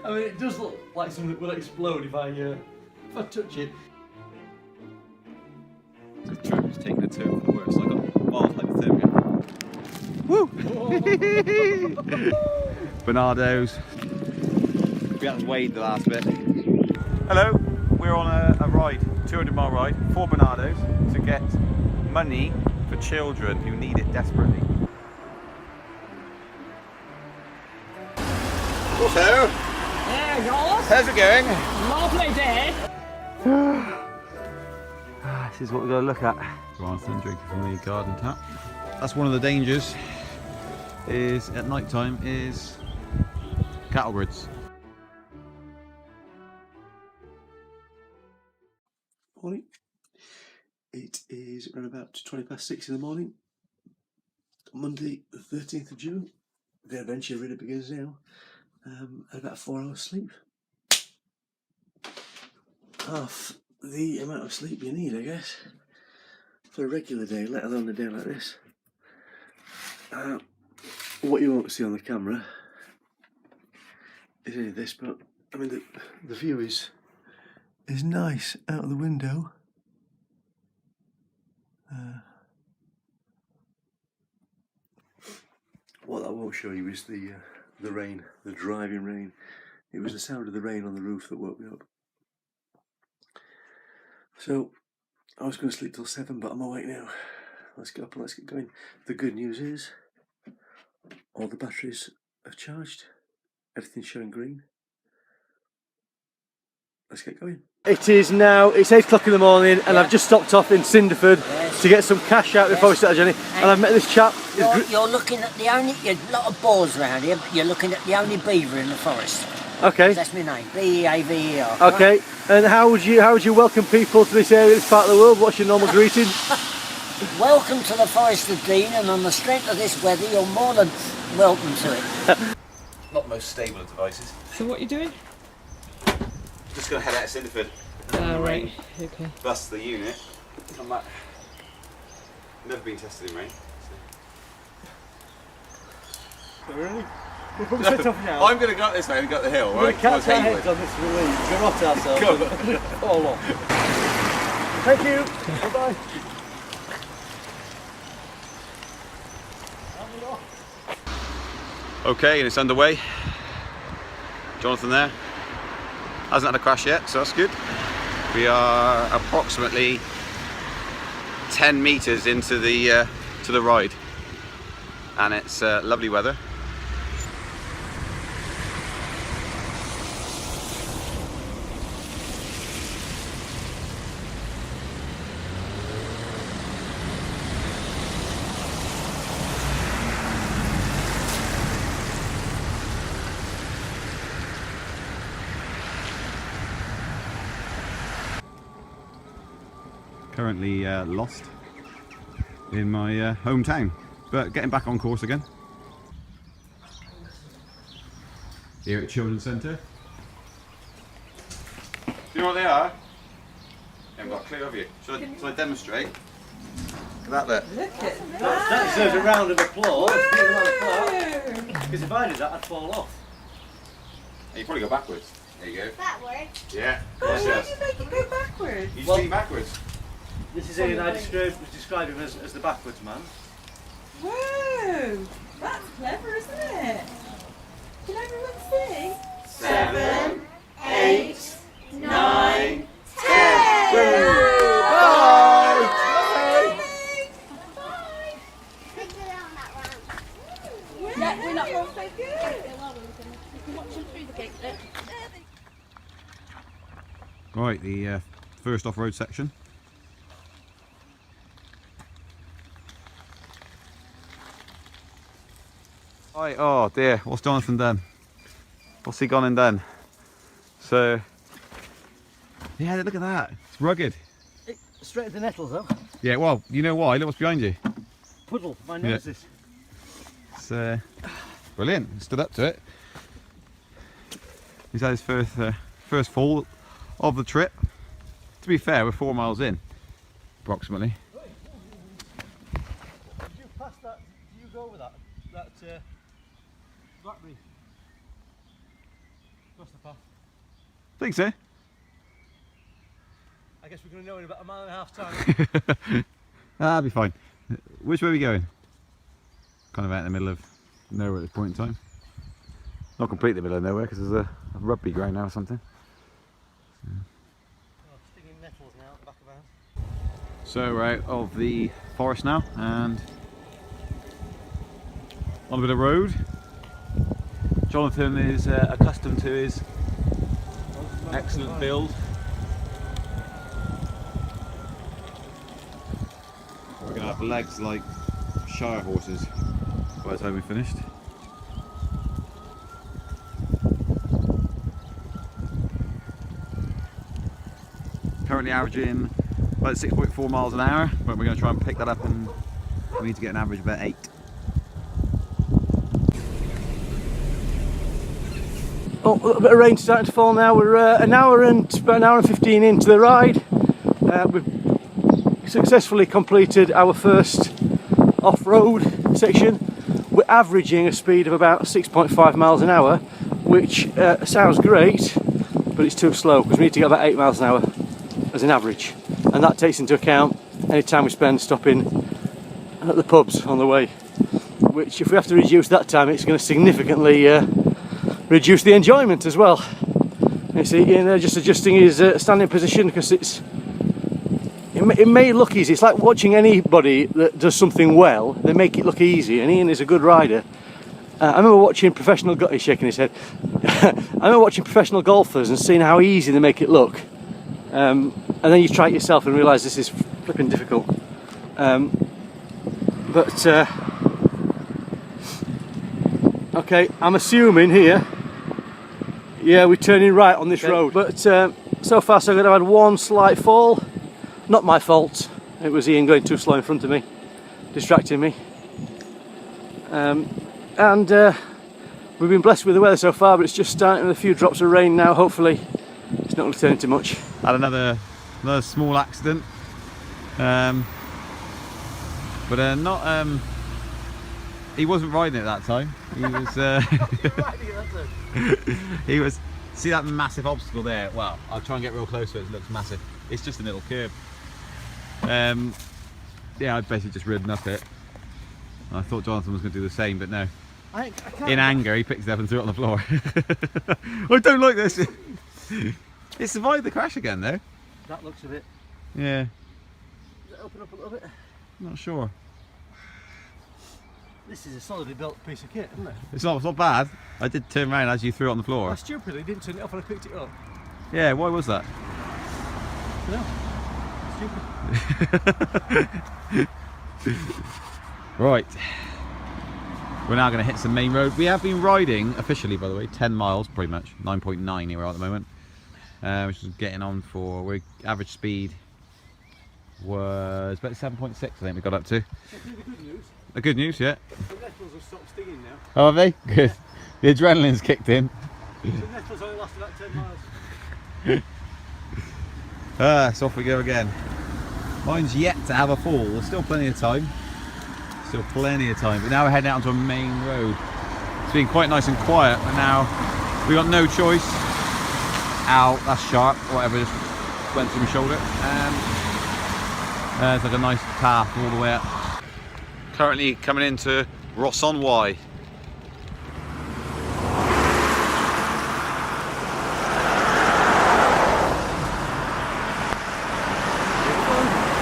I mean, it does look like something that will explode if I touch it. The trip is taking a turn for the worse. I got mild hypothermia. Woo! Bernardo's. We haven't weighed the last bit. Hello, we're on a ride, 200-mile ride for Bernardo's to get money for children who need it desperately. So, There yours. how's it going? Lovely day. This is what we're going to look at. Jonathan drinking from the garden tap. That's one of the dangers. Is at night time is cattle grids. Morning. It is around about 6:20 in the morning. Monday, the 13th of June. The adventure really begins now. At about 4 hours sleep. Half the amount of sleep you need, I guess, for a regular day, let alone a day like this. What you won't see on the camera is any of this, but I mean the view is nice out of the window. What I won't show you is the rain, the driving rain. It was the sound of the rain on the roof that woke me up. So I was going to sleep till 7, but I'm awake now. Let's get up and let's get going. The good news is all the batteries have charged. Everything's showing green. Let's get going. It's 8 o'clock in the morning, and I've just stopped off in Cinderford to get some cash out before we start our journey. And I've met this chap. You're looking at the only, there's a lot of boars around here, but you're looking at the only beaver in the forest. Okay. That's my name, B-E-A-V-E-R. Okay. Right? And how would you welcome people to this area, this part of the world? What's your normal greeting? Welcome to the Forest of Dean, and on the strength of this weather, you're more than welcome to it. Not the most stable of devices. So what are you doing? Just going to head out to Cinderford. Right, okay. Bust the unit. Come back. Never been tested in rain. So. Really? We'll probably set off now. I'm going to go up this way and go up the hill, We're right? going to catch our heads on this relief. We're going to rot ourselves and fall off. Thank you. Bye-bye. Okay, and it's underway. Jonathan there. Hasn't had a crash yet, so that's good. We are approximately 10 metres into the to the ride, and it's lovely weather. Currently lost in my hometown, but getting back on course again. Here at Children's Centre. Do you know what they are? I haven't got a clue of you. Shall I demonstrate? Look at that there. Look at That deserves a round of applause. Because if I did that, I'd fall off. And you probably go backwards. There you go. Backwards? Yeah. Oh, Yes, why yes. did you make it go backwards? You just lean backwards. This is Ian. I describe him as the backwards man. Whoa! That's clever, isn't it? Can everyone sing? 7, 8, 9, 10. Bye! Yeah, we're not going so good. You can watch them through the gate. Right, the first off-road section. Right, oh dear, what's Jonathan done? What's he gone and done? So, yeah, look at that, it's rugged. Straight at the nettles, though. Yeah, well, you know why, look what's behind you. Puddle, my nemesis. It's brilliant, he stood up to it. He's had his first fall of the trip. To be fair, we're 4 miles in, approximately. Did you pass that? Did you go over that blackberry? across the path. Think so. I guess we're going to know in about a mile and a half time. That'll be fine. Which way are we going? Kind of out in the middle of nowhere at this point in time. Not completely middle of nowhere because there's a rugby ground now or something. Stinging nettles now at the back of our house. So we're out of the forest now and on a bit of road. Jonathan is accustomed to his excellent build. We're going to have legs like Shire horses by the time we're finished. Currently averaging about 6.4 miles an hour, but we're going to try and pick that up and we need to get an average of about 8. Oh, a little bit of rain starting to fall now. We're about an hour and 15 into the ride. We've successfully completed our first off-road section. We're averaging a speed of about 6.5 miles an hour, which sounds great, but it's too slow because we need to get about 8 miles an hour as an average, and that takes into account any time we spend stopping at the pubs on the way, which if we have to reduce that time, it's going to significantly reduce the enjoyment as well. You see, Ian just adjusting his standing position because it may look easy. It's like watching anybody that does something well, they make it look easy, and Ian is a good rider. I remember watching he's shaking his head. I remember watching professional golfers and seeing how easy they make it look. And then you try it yourself and realise this is flipping difficult. Okay, I'm assuming here, yeah, we're turning right on this road. But so far so good. I've had one slight fall. Not my fault. It was Ian going too slow in front of me, distracting me. We've been blessed with the weather so far, but it's just starting with a few drops of rain now. Hopefully it's not going to turn into much. Had another small accident, but not. He wasn't riding it that time. He was. He was. See that massive obstacle there? Well, I'll try and get real close to it. It looks massive. It's just a little curb. Yeah, I'd basically just ridden up it. I thought Jonathan was going to do the same, but no. In anger, he picked it up and threw it on the floor. I don't like this. It survived the crash again, though. That looks a bit. Yeah. Does it open up a little bit? Not sure. This is a solidly built piece of kit, isn't it? It's not bad. I did turn around as you threw it on the floor. I stupidly didn't turn it off when I picked it up. Yeah, why was that? No. Stupid. Right. We're now going to hit some main road. We have been riding, officially by the way, 10 miles pretty much. 9.9 here at the moment. Which is getting on for, average speed was about 7.6 I think we got up to. The good news. The good news, yeah. The nettles have stopped stinging now. Oh, have they? Good. The adrenaline's kicked in. The nettles only lasted about 10 miles. So off we go again. Mine's yet to have a fall. There's still plenty of time. Still plenty of time. But now we're heading out onto a main road. It's been quite nice and quiet, but now we've got no choice. Ow, that's sharp. Whatever, just went through my shoulder. It's like a nice path all the way up. Currently coming into Ross-on-Wye.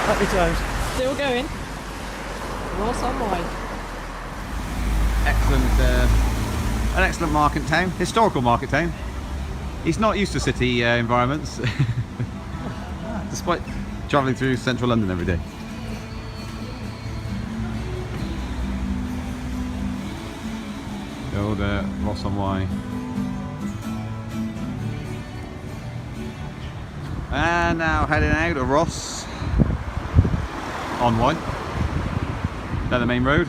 Happy times. Still going. Ross-on-Wye. Excellent, an excellent market town, historical market town. He's not used to city environments, despite travelling through central London every day. The old Ross-on-Wye. And now heading out of Ross-on-Wye, down the main road.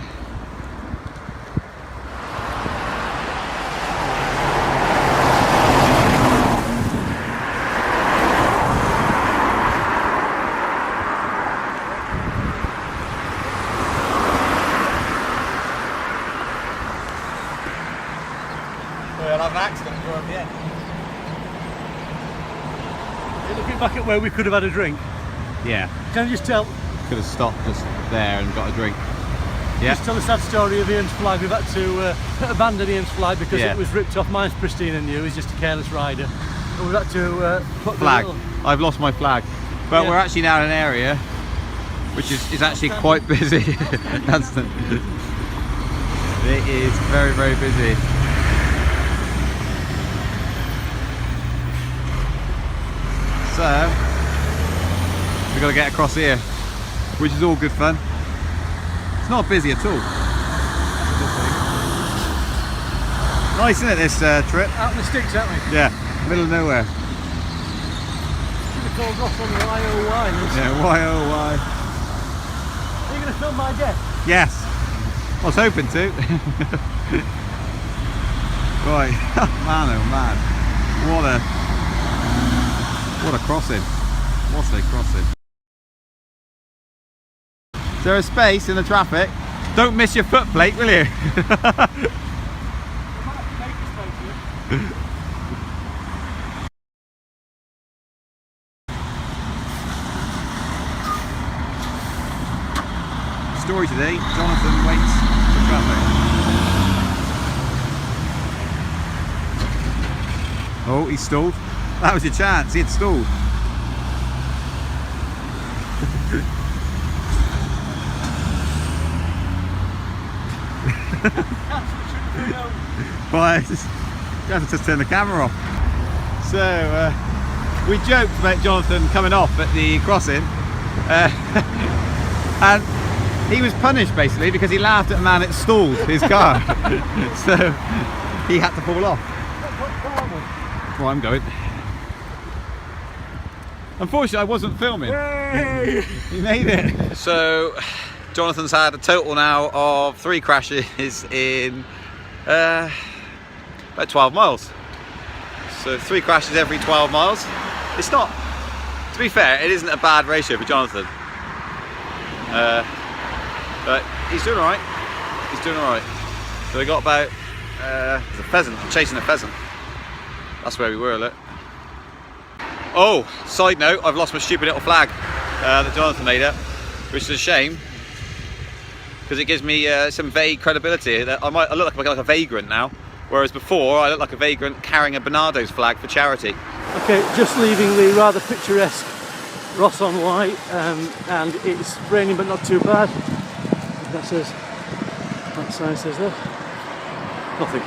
I'll have an accident before I'm here. looking back at where we could have had a drink, Yeah. can you just tell Could have stopped just there and got a drink. Yeah. Just tell the sad story of Ian's flag. We've had to abandon Ian's flag because Yeah. it was ripped off. Mine's pristine and new. He's just a careless rider. And we've had to put the Flag. little- I've lost my flag. But Yeah. we're actually now in an area which is actually quite busy. Dunstan. It is very, very busy. So we've got to get across here, which is all good fun. It's not busy at all. Nice, isn't it, this trip? Out in the sticks, aren't we? Yeah, middle of nowhere. Should have called off on the YOY. Yeah, why? Are you going to film my death? Yes, I was hoping to. Right, man, oh man, what a crossing! What a crossing! Is there a space in the traffic? Don't miss your foot plate, will you? Story today, Jonathan waits for traffic. Oh, he stalled. That was your chance, he had stalled. Well, you have to just turn the camera off. So, we joked about Jonathan coming off at the crossing. And he was punished basically because he laughed at a man that stalled his car. So he had to fall off. Well, I'm going. Unfortunately, I wasn't filming. He made it. So Jonathan's had a total now of 3 crashes in about 12 miles. So 3 crashes every 12 miles. It's not, to be fair, it isn't a bad ratio for Jonathan. But he's doing alright. He's doing alright. So we got about there's a pheasant. I'm chasing a pheasant. That's where we were, look. Oh, side note, I've lost my stupid little flag that Jonathan made up, which is a shame because it gives me some vague credibility. I look like a vagrant now, whereas before I looked like a vagrant carrying a Bernardo's flag for charity. Okay, just leaving the rather picturesque Ross on Wye, and it's raining but not too bad. That sign says that. Nothing.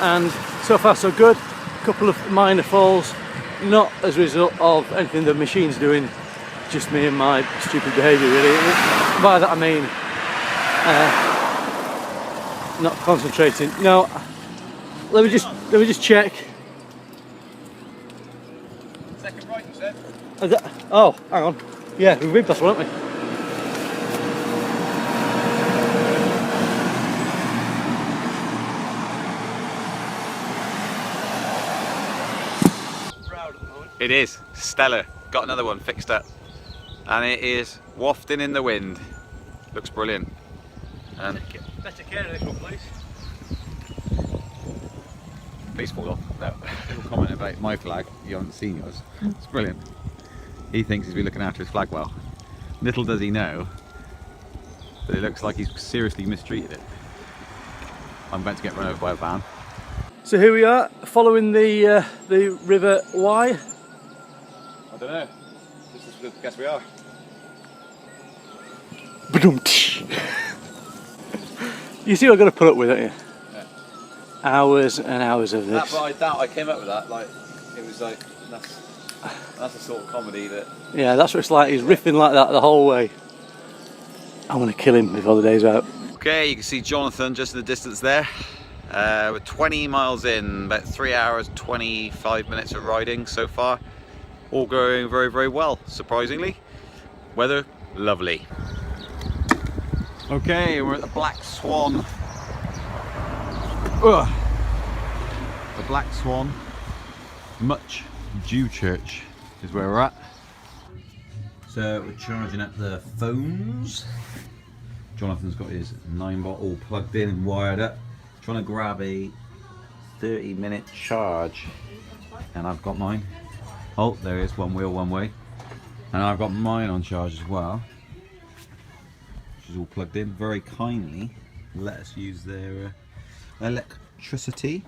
And so far so good. A couple of minor falls, not as a result of anything the machine's doing, just me and my stupid behaviour really. By that I mean not concentrating. No, let me just check. Second right, you said? Oh, hang on. Yeah, we've been past one, haven't we? It is stellar. Got another one fixed up, and it is wafting in the wind. Looks brilliant. And Better care of this one, please. please fall off. No. People comment about my flag. You haven't seen yours. It's brilliant. He thinks he's been looking after his flag well. Little does he know that it looks like he's seriously mistreated it. I'm about to get run over by a van. So here we are, following the River Wye. I don't know. This is the guess we are. You see what I've got to put up with, don't you? Yeah. Hours and hours of this. I came up with that. Like it was like that's the sort of comedy that. Yeah, that's what it's like. He's riffing like that the whole way. I'm going to kill him before the day's out. Okay, you can see Jonathan just in the distance there. We're 20 miles in, about 3 hours, 25 minutes of riding so far. All going very, very well, surprisingly. Weather, lovely. Okay, we're at the Black Swan. Ugh. The Black Swan Much Jew Church is where we're at. So we're charging up the phones. Jonathan's got his 9-volt all plugged in and wired up. Trying to grab a 30-minute charge, and I've got mine. Oh, there is one wheel, one way. And I've got mine on charge as well, which is all plugged in. Very kindly let us use their electricity.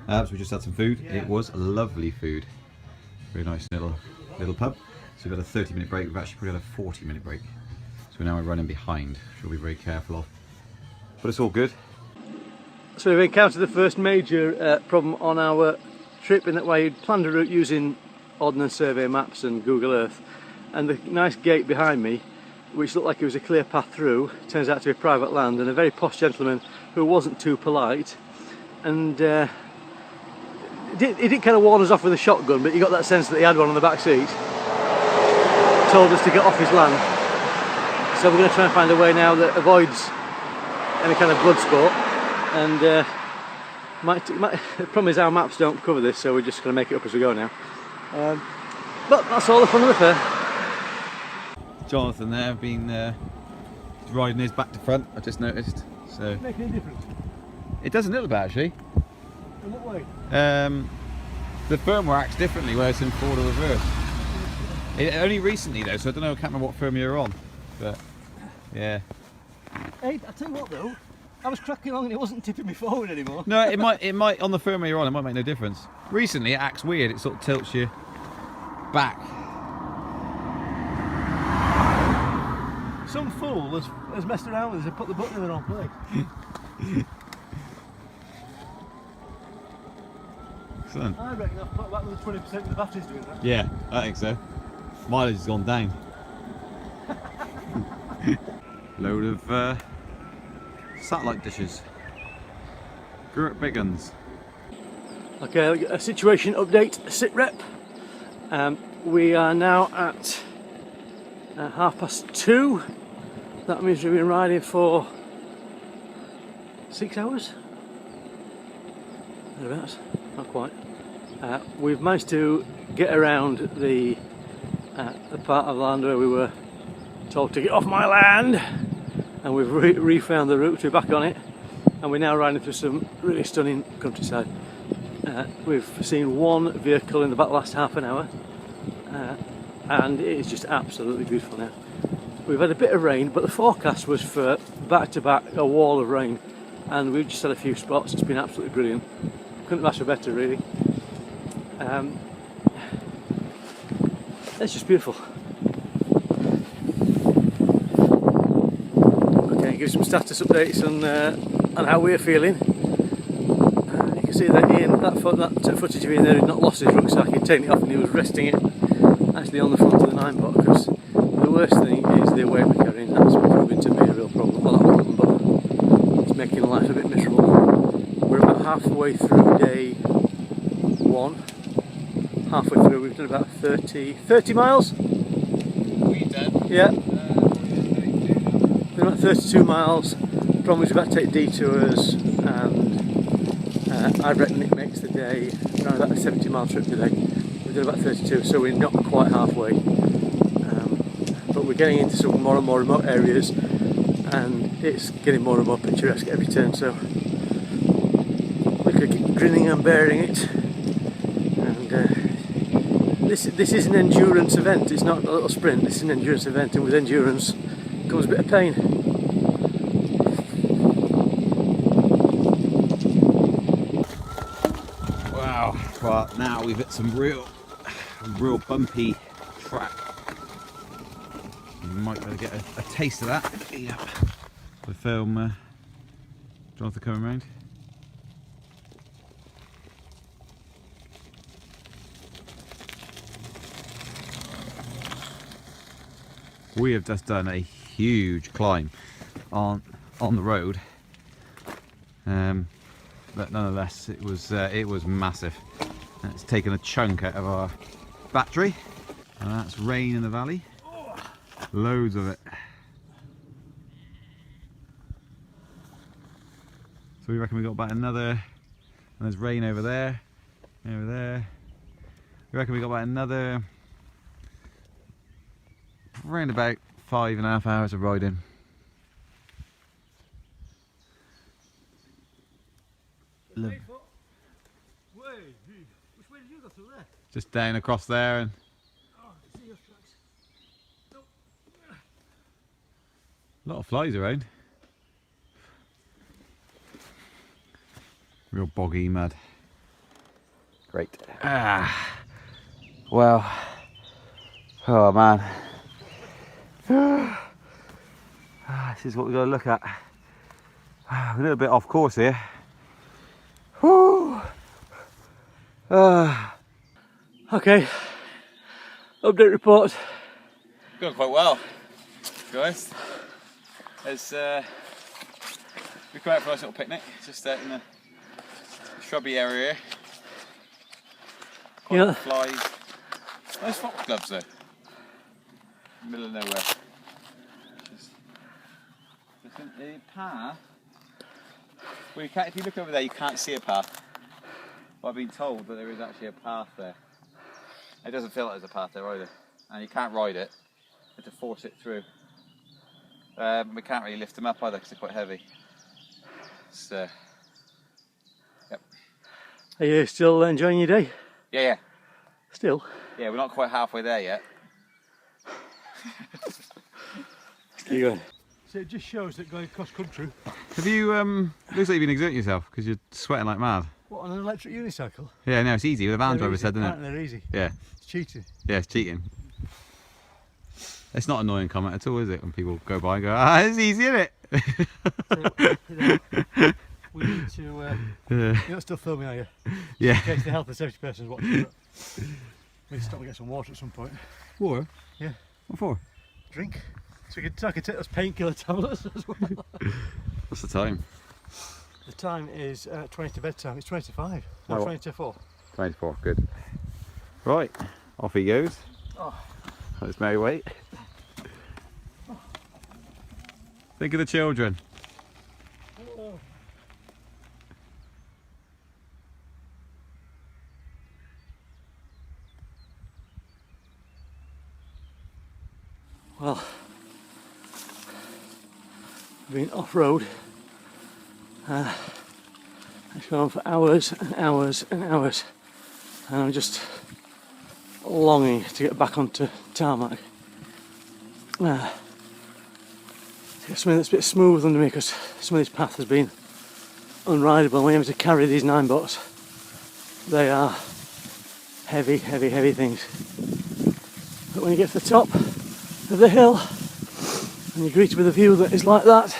So we just had some food. It was lovely food. Very nice little pub. So we've had a 30-minute break. We've actually probably had a 40-minute break. So now we're running behind, which we'll be very careful of. But it's all good. So we've encountered the first major problem on our trip, in that way we'd planned a route using Ordnance Survey maps and Google Earth, and the nice gate behind me, which looked like it was a clear path through, turns out to be private land, and a very posh gentleman who wasn't too polite, and he did kind of warn us off with a shotgun, but you got that sense that he had one on the back seat. Told us to get off his land. So we're going to try and find a way now that avoids any kind of blood sport, and the problem is our maps don't cover this, so we're just going to make it up as we go now. But that's all the fun of the fair. Jonathan there been riding his back to front, I just noticed. So Make any difference? it does a little bit actually. In what way? The firmware acts differently where it's in forward or reverse. Only recently though, so I don't know, I can't remember what firmware you're on. But yeah. Hey, I tell you what though, I was cracking along and it wasn't tipping me forward anymore. No, it might on the firmware you're on, it might make no difference. Recently it acts weird, it sort of tilts you back. Some fool has messed around with us and put the button in the wrong place. Excellent. I reckon I've put about another 20% of the batteries doing that. Yeah, I think so. Mileage has gone down. Load of satellite dishes. Great big uns. Okay, a situation update, SITREP. We are now at 2:30. That means we've been riding for 6 hours? Thereabouts, not quite. We've managed to get around the part of land where we were told to get off my land, and we've refound the route, we're back on it, and we're now riding through some really stunning countryside. We've seen one vehicle in the last half an hour, and it is just absolutely beautiful now. We've had a bit of rain, but the forecast was for back-to-back a wall of rain, and we've just had a few spots. It's been absolutely brilliant. Couldn't ask for better, really. It's just beautiful. Okay, give some status updates on how we're feeling. You can see that Ian, that footage of Ian there, he'd not lost his rucksack, he'd taken it off and he was resting it actually on the front of the 9-pot, because the worst thing is the weight we're carrying. That's proving to be a real problem. Well, not a problem, but it's making life a bit miserable. We're about halfway through day 1. Halfway through, we've done about 30 miles? We done? Yeah. Done about 32 miles. The problem is we've got to take detours, and I reckon it makes the day around about a 70-mile trip today. We've done about 32, so we're not quite halfway. But we're getting into some more and more remote areas, and it's getting more and more picturesque at every turn, so we could keep grinning and bearing it. And this is an endurance event, it's not a little sprint, this is an endurance event, and with endurance comes a bit of pain. Wow, well now we've hit some real bumpy track. You might be able to get a taste of that. Yeah. The film Jonathan coming round. We have just done a huge climb on the road, but nonetheless it was massive. And it's taken a chunk out of our battery, and that's rain in the valley, loads of it. So we reckon we got about another, and there's rain over there, over there. We reckon we got about another around about 5.5 hours of riding. Which way did you go through there? Just down across there and. A lot of flies around. Real boggy mud. Great. Well. Oh man. This is what we've got to look at. We're a little bit off course here. Whew. Okay, update report. Going quite well, guys. It's we come out for a nice little picnic, just out in the shrubby area here. Quite a lot of flies. Nice foxgloves though. Middle of nowhere. Just a path. Well, you can't, if you look over there, you can't see a path. But I've been told that there is actually a path there. It doesn't feel like there's a path there either, and you can't ride it. You have to force it through. We can't really lift them up either because they're quite heavy. So, yep. Are you still enjoying your day? Yeah. Still? Yeah, we're not quite halfway there yet. Keep going. So it just shows that going cross country. Have you, looks like you've been exerting yourself because you're sweating like mad. What, on an electric unicycle? Yeah, no, it's easy. The van driver said, didn't it? Apparently they're easy. Yeah. It's cheating. Yeah, it's cheating. It's not an annoying comment at all, is it? When people go by and go, it's easy, isn't it? So, we need to, you're not still filming, are you? Yeah. In case the health and safety person's watching. We need to stop and get some water at some point. Water? Yeah. What for? Drink. So I could take those painkiller tablets as well. What's the time? The time is 20 to bedtime. It's 20 to 5. No, Oh. 20 to 4. 24, good. Right, off he goes. Oh. On his merry way. Think of the children. Well, I've been off-road. It's gone on for hours and hours and hours, and I'm just longing to get back onto tarmac. To get something that's a bit smooth under me, because some of this path has been unrideable. When you have to carry these 9-bots, they are heavy, heavy, heavy things. But when you get to the top of the hill and you're greeted with a view that is like that,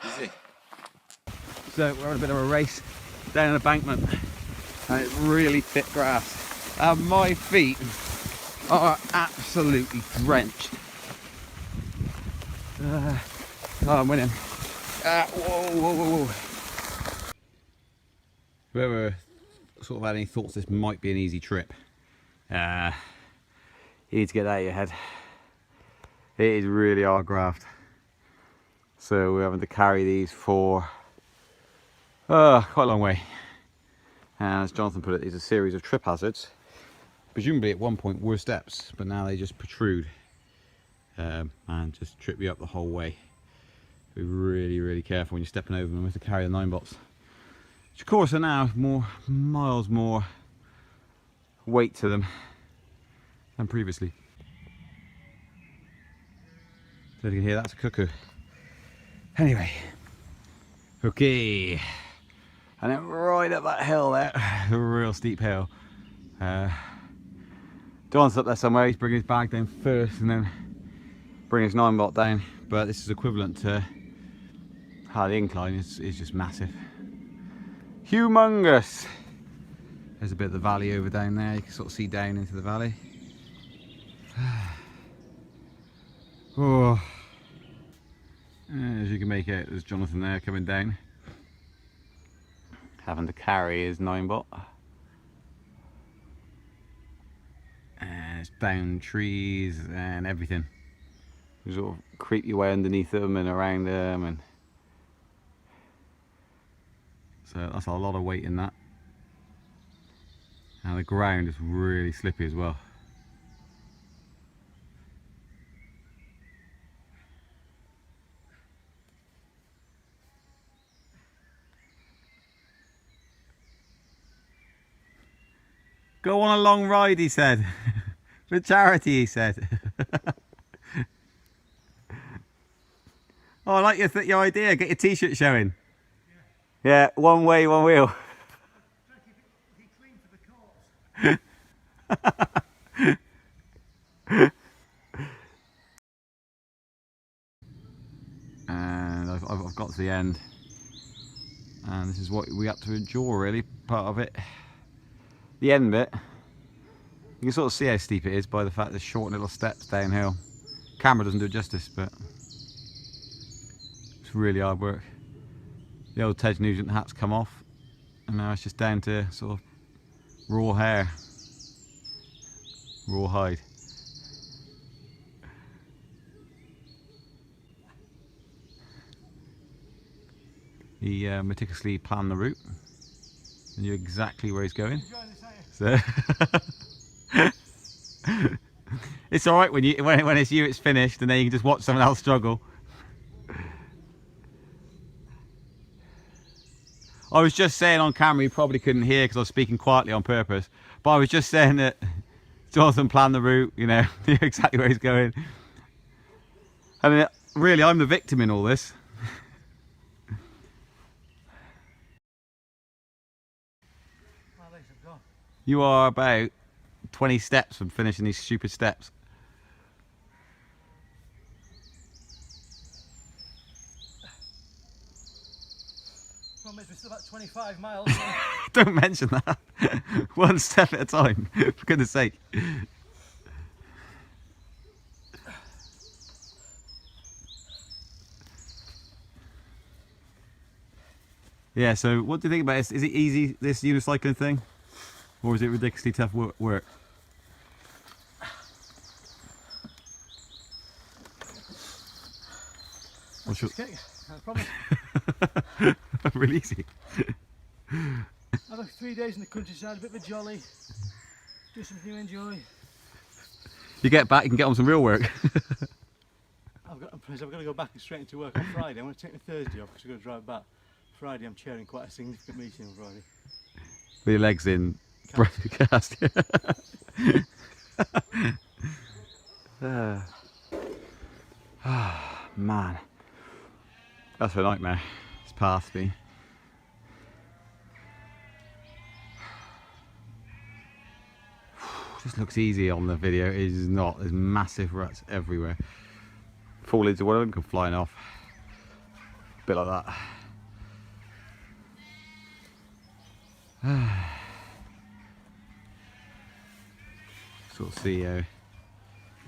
Easy. So we're on a bit of a race down an embankment, and it's really thick grass, and my feet are absolutely drenched. Oh, I'm winning. Whoa. Whoever sort of had any thoughts this might be an easy trip, you need to get that out of your head. It is really hard graft. So we're having to carry these for quite a long way. And as Jonathan put it, these are a series of trip hazards. Presumably at one point were steps, but now they just protrude and just trip you up the whole way. Be really, really careful when you're stepping over them. We have to carry the 9-bots, which of course are now miles more weight to them than previously. So you can hear that's a cuckoo. Anyway, okay, and then right up that hill there, a real steep hill. Don's up there somewhere. He's bringing his bag down first and then bring his 9-bot down, but this is equivalent to the incline is just massive, humongous. There's a bit of the valley over down there. You can sort of see down into the valley. Oh, as you can make out, there's Jonathan there coming down, having to carry his 9-bot. And it's down trees and everything. You sort of creep your way underneath them and around them, and so that's a lot of weight in that. And the ground is really slippy as well. Go on a long ride, he said. For charity, he said. Oh, I like your idea. Get your t-shirt showing. Yeah, one way, one wheel. And I've got to the end, and this is what we had to endure, really, part of it. The end bit, you can sort of see how steep it is by the fact there's short little steps downhill. Camera doesn't do it justice, but it's really hard work. The old Ted Nugent hat's come off, and now it's just down to sort of raw hair, raw hide. He meticulously planned the route and knew exactly where he's going. So it's all right when it's you, it's finished, and then you can just watch someone else struggle. I was just saying on camera, you probably couldn't hear because I was speaking quietly on purpose, but I was just saying that Jonathan planned the route, you know, knew exactly where he's going. And really, I'm the victim in all this. You are about 20 steps from finishing these stupid steps. Problem is, we're still about 25 miles. Don't mention that. One step at a time, for goodness sake. Yeah, so what do you think about it? Is it easy, this unicycling thing? Or is it ridiculously tough work? What's your... I promise. Really easy. I've had 3 days in the countryside, a bit of a jolly. Do something you enjoy. You get back, you can get on some real work. I've got to go back and straight into work on Friday. I'm going to take my Thursday off because I'm going to drive back. Friday I'm chairing quite a significant meeting on Friday. With your legs in cast. Man, that's a nightmare. This path's been. Just looks easy on the video. It is not. There's massive ruts everywhere. Fall into one of them, come flying off. A bit like that. Sort of see how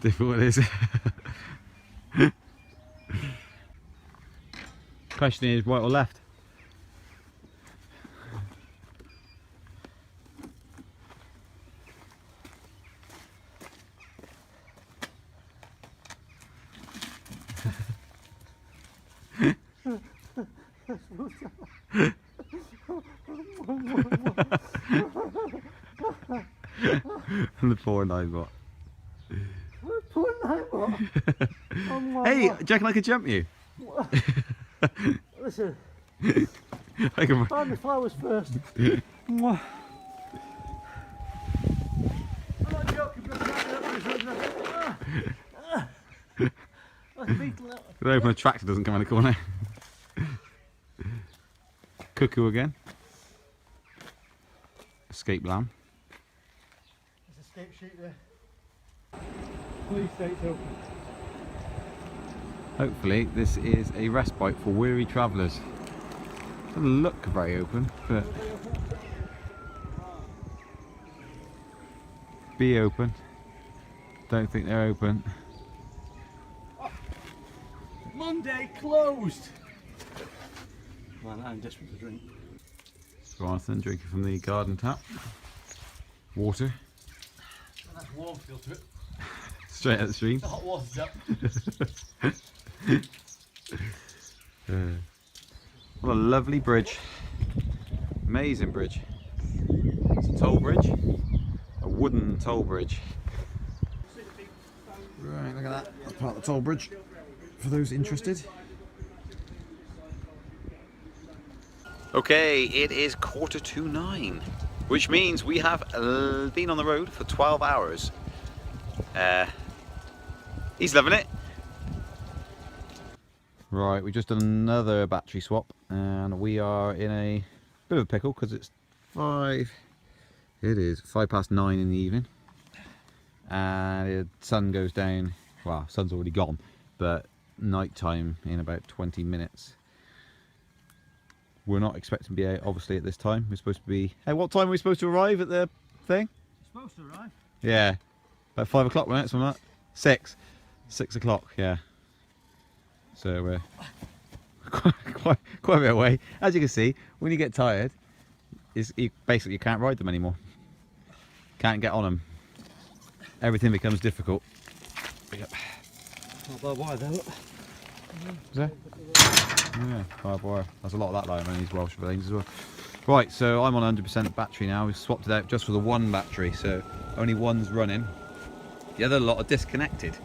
difficult it is. Question is, right or left? And the poor Nightbot. Poor Nightbot. Oh, hey, do you reckon I could jump you? Listen, I can... find the flowers first. I'm not joking, like a beetle. The open tractor doesn't come in the corner. Cuckoo again. Escape lamb. There's escape sheet there. Please stay open. Hopefully this is a respite for weary travellers. Doesn't look very open, but be open. Don't think they're open. Monday closed. Man, I'm desperate to drink. Jonathan drinking from the garden tap. Water. A nice warm feel to it. Straight out the stream. The hot water's up. What a lovely bridge. Amazing bridge. It's a toll bridge. wooden toll bridge. Right, look at that. That's part of the toll bridge for those interested. Okay, it is 9:45, which means we have been on the road for 12 hours. He's loving it. Right, we've just done another battery swap and we are in a bit of a pickle because it's 5 past 9 in the evening and the sun goes down, well, sun's already gone, but night time in about 20 minutes. We're not expecting to be out obviously at this time. We're supposed to be, hey, what time are we supposed to arrive at the thing? Supposed to arrive? Yeah, about 5 o'clock, wasn't it? Something like that? 6 o'clock, yeah. So we're quite a bit away. As you can see, when you get tired, basically you can't ride them anymore. Can't get on them. Everything becomes difficult. Not barbed wire though. Is there? Yeah, barbed wire. There's a lot of that like on these Welsh things as well. Right, so I'm on 100% battery now. We've swapped it out just for the one battery, so only one's running. The other lot are disconnected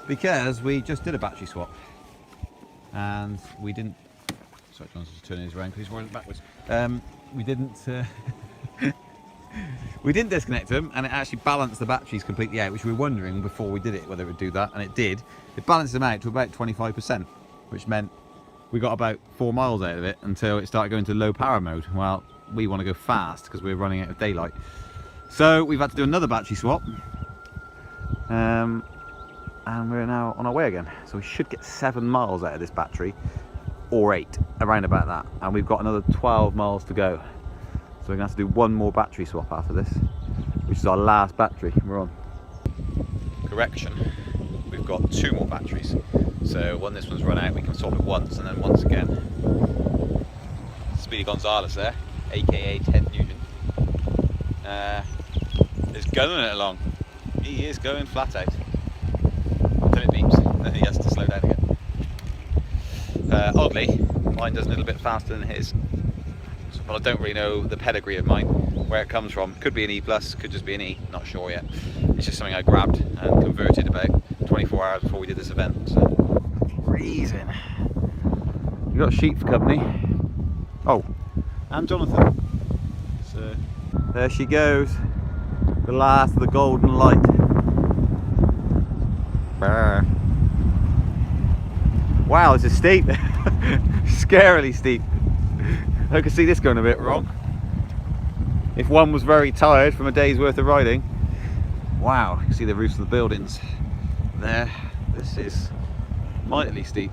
because we just did a battery swap. And we didn't. Sorry, John's just turning his around because he's running backwards. We didn't. We didn't disconnect them, and it actually balanced the batteries completely out, which we were wondering before we did it whether it would do that, and it did. It balanced them out to about 25%, which meant we got about 4 miles out of it until it started going to low power mode. Well, we want to go fast because we're running out of daylight, so we've had to do another battery swap. And we're now on our way again, so we should get 7 miles out of this battery, or 8, around about that, and we've got another 12 miles to go, so we're going to have to do one more battery swap after this, which is our last battery we're on. Correction, we've got 2 more batteries, so when this one's run out we can swap it once, and then once again. Speedy Gonzales there, aka Ted Nugent, is gunning it along. He is going flat out. Until it beeps, then he has to slow down again. Oddly, mine does a little bit faster than his. But I don't really know the pedigree of mine, where it comes from. Could be an E+, could just be an E, not sure yet. It's just something I grabbed and converted about 24 hours before we did this event. So. Freezing. We've got sheep for company. Oh, and Jonathan. So there she goes. The last of the golden light. Brr. Wow, this is steep. Scarily steep. I can see this going a bit wrong. If one was very tired from a day's worth of riding. Wow, you can see the roofs of the buildings there. This is mightily steep.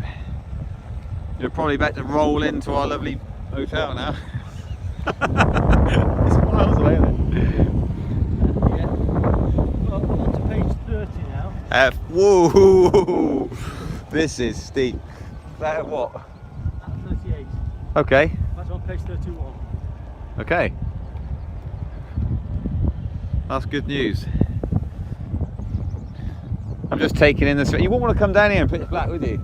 You're probably about to roll into our lovely hotel now. It's miles away, isn't it? Yeah. Well, I'm on to page 30 now. Whoa! This is steep. That what? At 38. Okay. That's on page 31. Okay. That's good news. I'm just taking in this. You wouldn't want to come down here and pitch black, would you?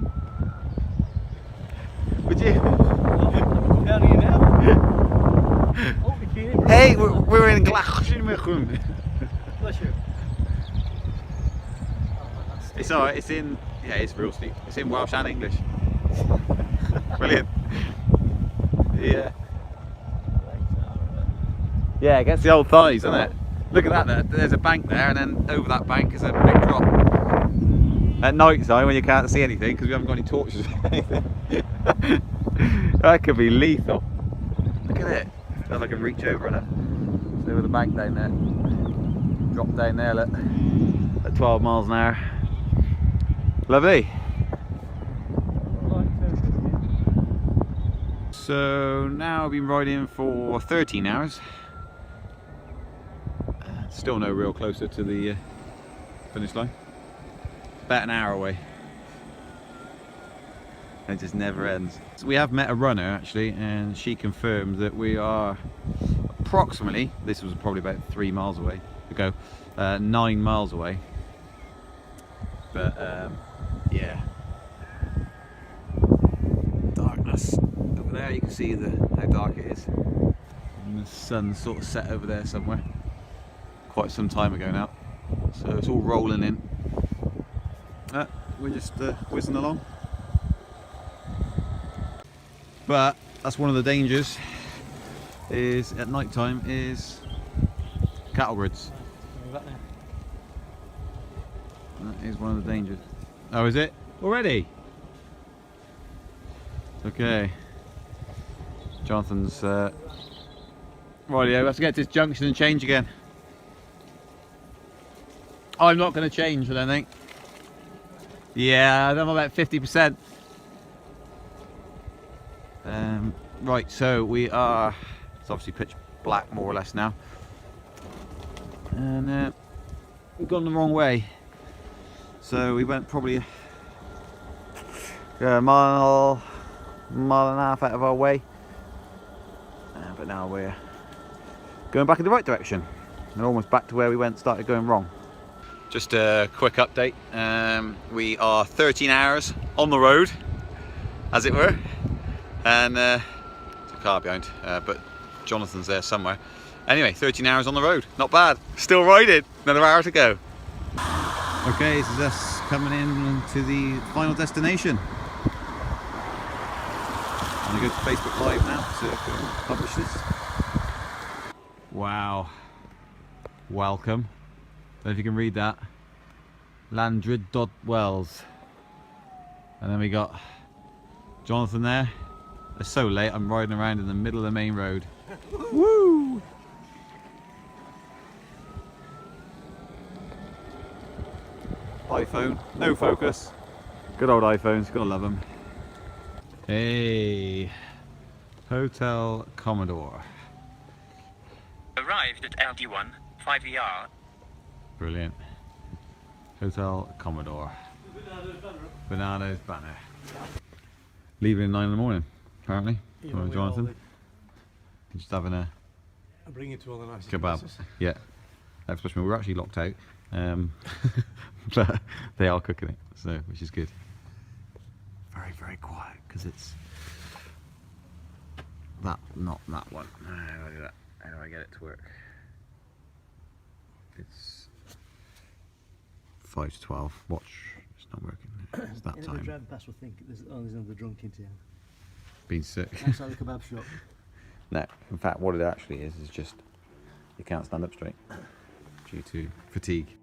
Would you? Come down here now. Oh, bikini. Hey, we're in Glachimachum. Bless you. It's alright, it's in, yeah, it's real steep. It's in Welsh and English. Brilliant. Yeah. Yeah, against the old thighs, isn't it? Look at that, there's a bank there, and then over that bank is a big drop. At night time, when you can't see anything, because we haven't got any torches or anything. That could be lethal. Look at it. I don't know if I can reach over on it. It's over the bank down there. Drop down there, look. At 12 miles an hour. Lovely. So now I've been riding for 13 hours. Still no real closer to the finish line. About an hour away. It just never ends. So we have met a runner actually, and she confirmed that we are approximately, this was probably about 3 miles away ago, 9 miles away. But yeah, darkness over there. You can see how dark it is, and the sun's sort of set over there somewhere. quite some time ago now. So it's all rolling in. We're just whizzing along. But that's one of the dangers, is at night time is cattle grids. That is one of the dangers. Oh, is it? Already? Okay. Jonathan's rightio, let's get to this junction and change again. I'm not going to change, I don't think. Yeah, I'm about 50%. Right, so we are, it's obviously pitch black more or less now. And we've gone the wrong way. So we went probably a mile and a half out of our way. But now we're going back in the right direction. And almost back to where we started going wrong. Just a quick update. We are 13 hours on the road, as it were. And there's a car behind, but Jonathan's there somewhere. Anyway, 13 hours on the road, not bad. Still riding, another hour to go. Okay, this is us coming in to the final destination. I'm going to go to Facebook Live now to publish this. Wow. Welcome. Don't know if you can read that. Landrid.Wells. And then we got Jonathan there. It's so late, I'm riding around in the middle of the main road. Woo! iPhone, no focus. Good old iPhones, gotta love them. Hey, Hotel Commodore. Arrived at LD1, 5ER. Brilliant. Hotel Commodore. Bernardo's Banner. Leaving at 9 in the morning, apparently. Yeah, Hello, we Jonathan. all Just having a I bring you to all the nicest kebab. places. Yeah. Especially we're actually locked out. But they are cooking it, so which is good. Very, very quiet because it's that, not that one. How do I do that? How do I get it to work? It's 5 to 12. Watch, it's not working. It's that Anyone time. driving past will think there's another drunk in town. Been sick. Outside the kebab shop. No, in fact, what it actually is just you can't stand up straight due to fatigue.